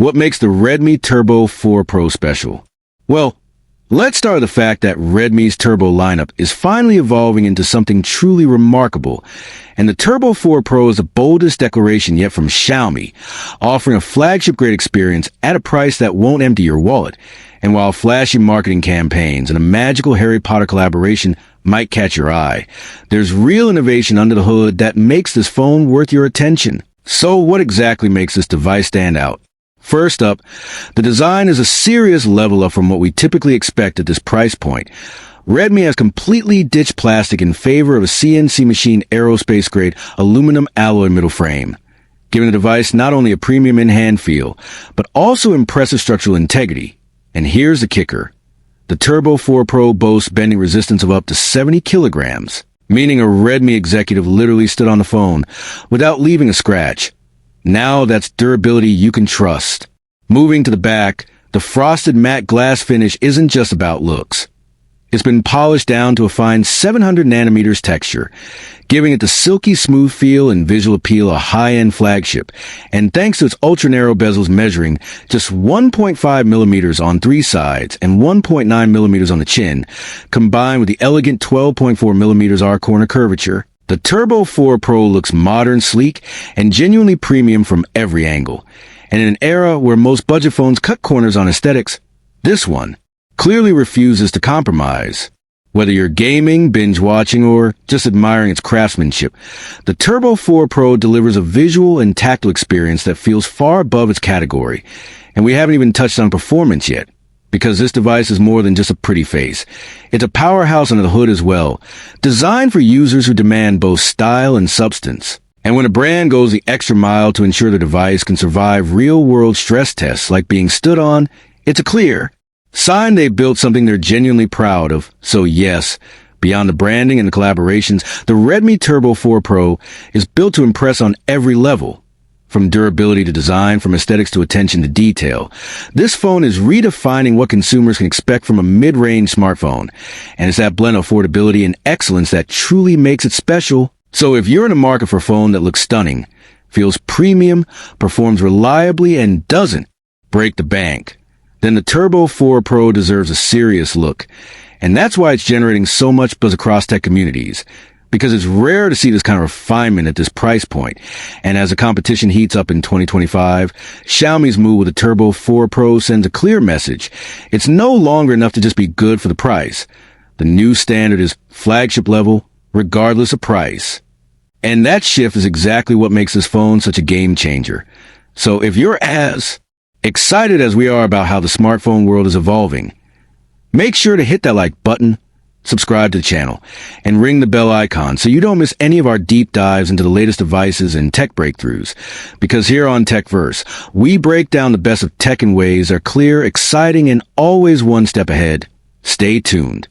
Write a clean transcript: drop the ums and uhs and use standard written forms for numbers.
What makes the Redmi Turbo 4 Pro special? Well, let's start with the fact that Redmi's Turbo lineup is finally evolving into something truly remarkable. And the Turbo 4 Pro is the boldest declaration yet from Xiaomi, offering a flagship-grade experience at a price that won't empty your wallet. And while flashy marketing campaigns and a magical Harry Potter collaboration might catch your eye, there's real innovation under the hood that makes this phone worth your attention. So what exactly makes this device stand out? First up, the design is a serious level up from what we typically expect at this price point. Redmi has completely ditched plastic in favor of a CNC machined aerospace-grade aluminum alloy middle frame, giving the device not only a premium in-hand feel, but also impressive structural integrity. And here's the kicker. The Turbo 4 Pro boasts bending resistance of up to 70 kilograms, meaning a Redmi executive literally stood on the phone without leaving a scratch. Now that's durability you can trust. Moving to the back, the frosted matte glass finish isn't just about looks. It's been polished down to a fine 700 nanometers texture, giving it the silky smooth feel and visual appeal of a high-end flagship. And thanks to its ultra-narrow bezels measuring just 1.5 millimeters on three sides and 1.9 millimeters on the chin, combined with the elegant 12.4 millimeters R-corner curvature, the Turbo 4 Pro looks modern, sleek, and genuinely premium from every angle. And in an era where most budget phones cut corners on aesthetics, this one clearly refuses to compromise. Whether you're gaming, binge-watching, or just admiring its craftsmanship, the Turbo 4 Pro delivers a visual and tactile experience that feels far above its category. And we haven't even touched on performance yet, because this device is more than just a pretty face. It's a powerhouse under the hood as well, designed for users who demand both style and substance. And when a brand goes the extra mile to ensure the device can survive real-world stress tests like being stood on, it's a clear sign they've built something they're genuinely proud of. So yes, beyond the branding and the collaborations, the Redmi Turbo 4 Pro is built to impress on every level. From durability to design, from aesthetics to attention to detail, this phone is redefining what consumers can expect from a mid-range smartphone. And it's that blend of affordability and excellence that truly makes it special. So if you're in a market for a phone that looks stunning, feels premium, performs reliably, and doesn't break the bank, then the Turbo 4 Pro deserves a serious look. And that's why it's generating so much buzz across tech communities, because it's rare to see this kind of refinement at this price point. And as the competition heats up in 2025, Xiaomi's move with the Turbo 4 Pro sends a clear message. It's no longer enough to just be good for the price. The new standard is flagship level, regardless of price. And that shift is exactly what makes this phone such a game changer. So if you're as excited as we are about how the smartphone world is evolving, make sure to hit that like button, subscribe to the channel, and ring the bell icon so you don't miss any of our deep dives into the latest devices and tech breakthroughs. Because here on TechVerse, we break down the best of tech in ways that are clear, exciting, and always one step ahead. Stay tuned.